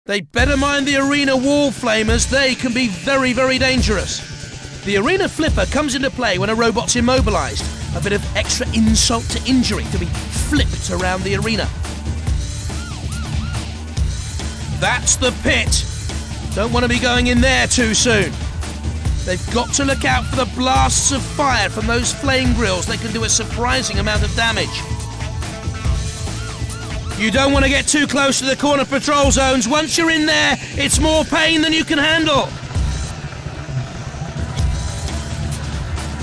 They'd better mind the arena wall flamers. They can be very, very dangerous. The arena flipper comes into play when a robot's immobilized. A bit of extra insult to injury to be flipped around the arena. That's the pit. Don't want to be going in there too soon. They've got to look out for the blasts of fire from those flame grills. They can do a surprising amount of damage. You don't want to get too close to the corner patrol zones. Once you're in there, it's more pain than you can handle.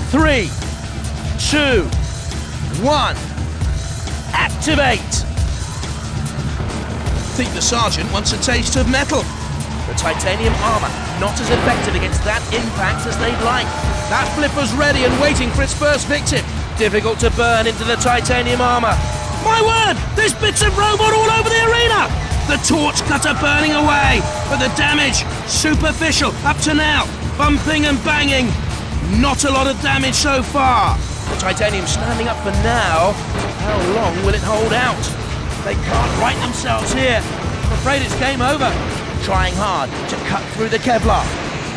3, 2, 1. Activate. Think the sergeant wants a taste of metal. The titanium armor, not as effective against that impact as they'd like. That flipper's ready and waiting for its first victim. Difficult to burn into the titanium armor. My word! There's bits of robot all over the arena! The torch cutter burning away, but the damage, superficial up to now. Bumping and banging. Not a lot of damage so far. The titanium standing up for now. How long will it hold out? They can't right themselves here. I'm afraid it's game over. Trying hard to cut through the Kevlar.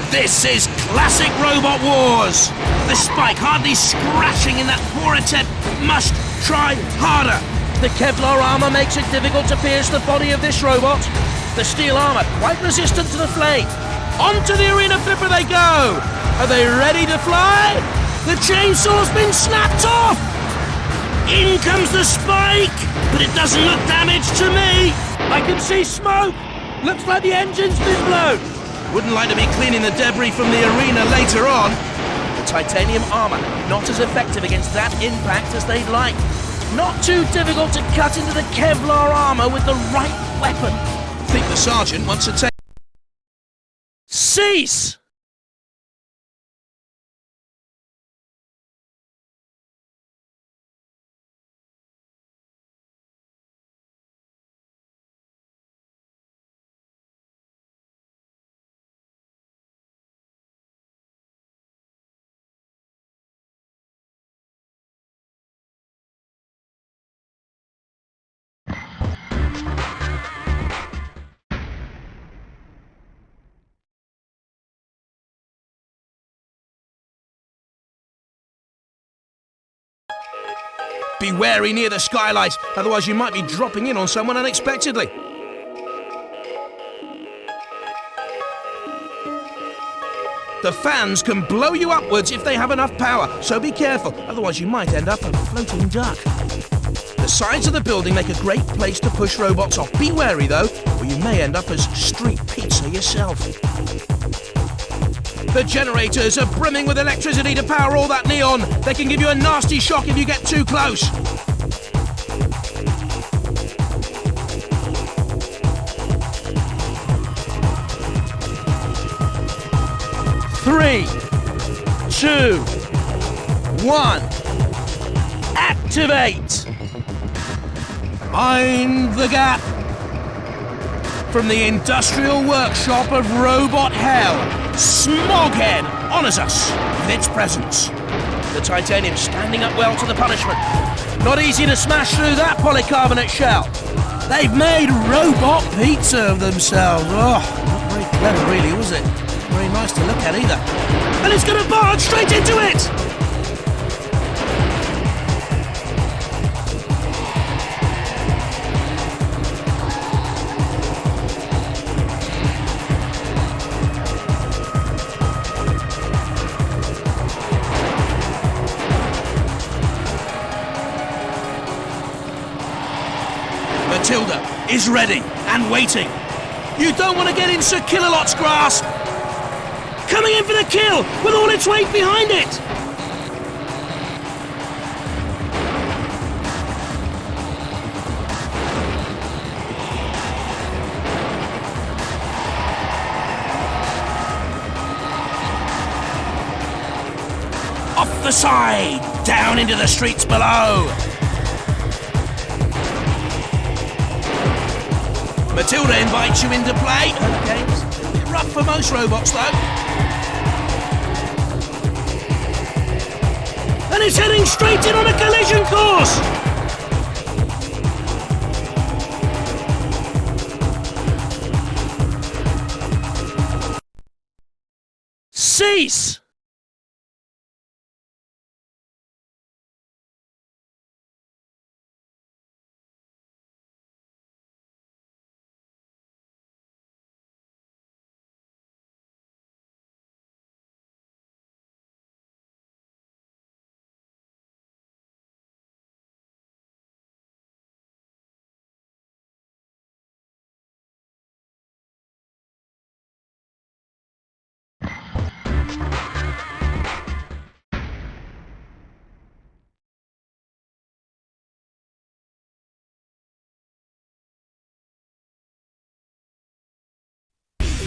This is classic Robot Wars. The spike hardly scratching in that poor attempt. Must try harder. The Kevlar armor makes it difficult to pierce the body of this robot. The steel armor quite resistant to the flame. Onto the arena flipper they go. Are they ready to fly? The chainsaw's been snapped off. In comes the spike, but it doesn't look damaged to me. I can see smoke. Looks like the engine's been blown. Wouldn't like to be cleaning the debris from the arena later on. The titanium armor, not as effective against that impact as they'd like. Not too difficult to cut into the Kevlar armor with the right weapon. Think the sergeant wants to take... Cease! Be wary near the skylight, otherwise you might be dropping in on someone unexpectedly. The fans can blow you upwards if they have enough power, so be careful, otherwise you might end up a floating duck. The sides of the building make a great place to push robots off. Be wary though, or you may end up as street pizza yourself. The generators are brimming with electricity to power all that neon. They can give you a nasty shock if you get too close. Three, 2, 1. Activate. Mind the gap. From the industrial workshop of Robot Hell, Smoghead honours us with its presence. The titanium standing up well to the punishment. Not easy to smash through that polycarbonate shell. They've made robot pizza of themselves. Oh, not very clever really, was it? Very nice to look at either. And it's going to barge straight into it! Matilda is ready and waiting. You don't want to get in Sir Killalot's grasp. Coming in for the kill with all its weight behind it. Off the side, down into the streets below. Matilda invites you into play. Okay, it's a bit rough for most robots though. And it's heading straight in on a collision course! cease!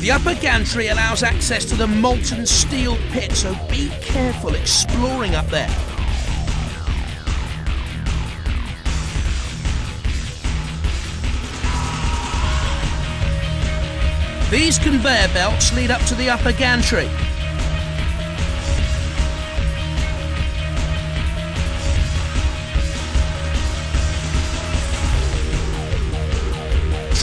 The upper gantry allows access to the molten steel pit, so be careful exploring up there. These conveyor belts lead up to the upper gantry.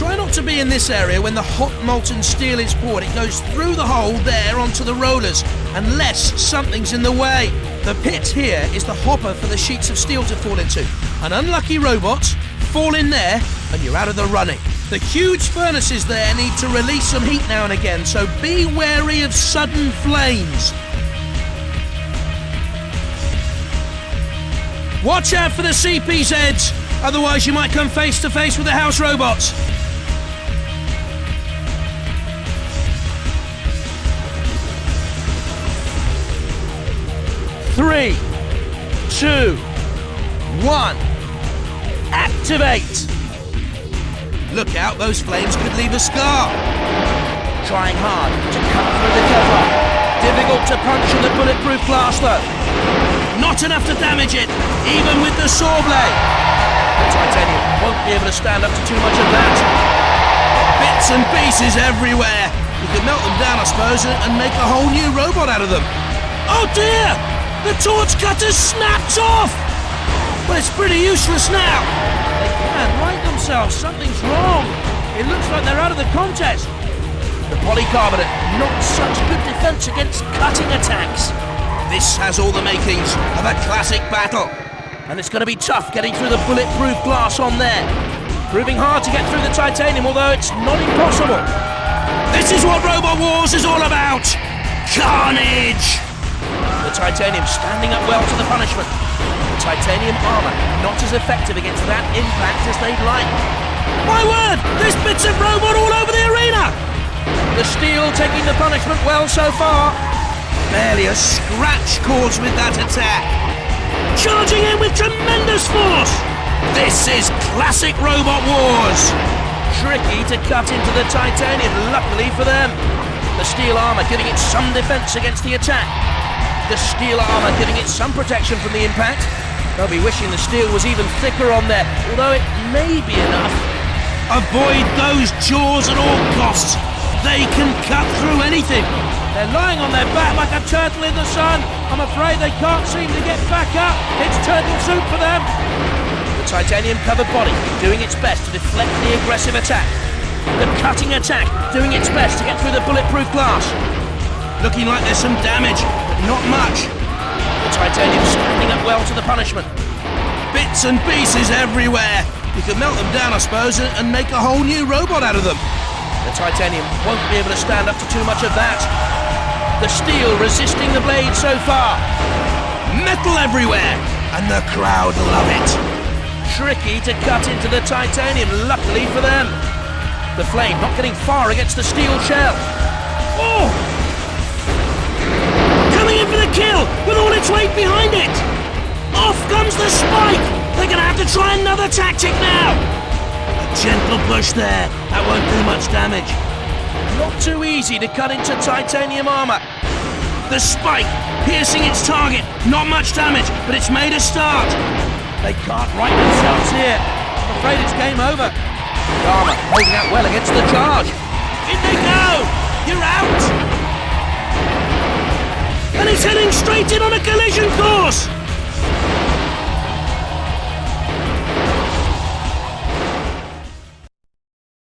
Try not to be in this area when the hot molten steel is poured. It goes through the hole there onto the rollers, unless something's in the way. The pit here is the hopper for the sheets of steel to fall into. An unlucky robot, fall in there, and you're out of the running. The huge furnaces there need to release some heat now and again, so be wary of sudden flames. Watch out for the CPZs, otherwise you might come face to face with the house robots. Three, 2, 1, activate! Look out, those flames could leave a scar. Trying hard to cut through the Kevlar. Difficult to puncture the bulletproof glass though. Not enough to damage it, even with the saw blade. The titanium won't be able to stand up to too much of that. Bits and pieces everywhere. You could melt them down, I suppose, and make a whole new robot out of them. Oh dear! The torch cutter's snapped off! But it's pretty useless now. They can't right themselves. Something's wrong. It looks like they're out of the contest. The polycarbonate, not such good defense against cutting attacks. This has all the makings of a classic battle. And it's going to be tough getting through the bulletproof glass on there. Proving hard to get through the titanium, although it's not impossible. This is what Robot Wars is all about. Carnage! The titanium standing up well to the punishment. The titanium armour not as effective against that impact as they'd like. My word! There's bits of robot all over the arena! The steel taking the punishment well so far. Barely a scratch caused with that attack. Charging in with tremendous force! This is classic Robot Wars! Tricky to cut into the titanium, luckily for them. The steel armour giving it some defence against the attack. The steel armour giving it some protection from the impact. They'll be wishing the steel was even thicker on there, although it may be enough. Avoid those jaws at all costs. They can cut through anything. They're lying on their back like a turtle in the sun. I'm afraid they can't seem to get back up. It's turtle soup for them. The titanium covered body doing its best to deflect the aggressive attack. The cutting attack doing its best to get through the bulletproof glass. Looking like there's some damage, but not much. The titanium standing up well to the punishment. Bits and pieces everywhere. You could melt them down, I suppose, and make a whole new robot out of them. The titanium won't be able to stand up to too much of that. The steel resisting the blade so far. Metal everywhere, and the crowd love it. Tricky to cut into the titanium, luckily for them. The flame not getting far against the steel shell. Oh! Coming in for the kill with all its weight behind it. Off comes the spike. They're going to have to try another tactic now. A gentle push there. That won't do much damage. Not too easy to cut into titanium armour. The spike piercing its target. Not much damage, but it's made a start. They can't right themselves here. I'm afraid it's game over. The armour holding out well against the charge. In they go. You're out. And it's heading straight in on a collision course!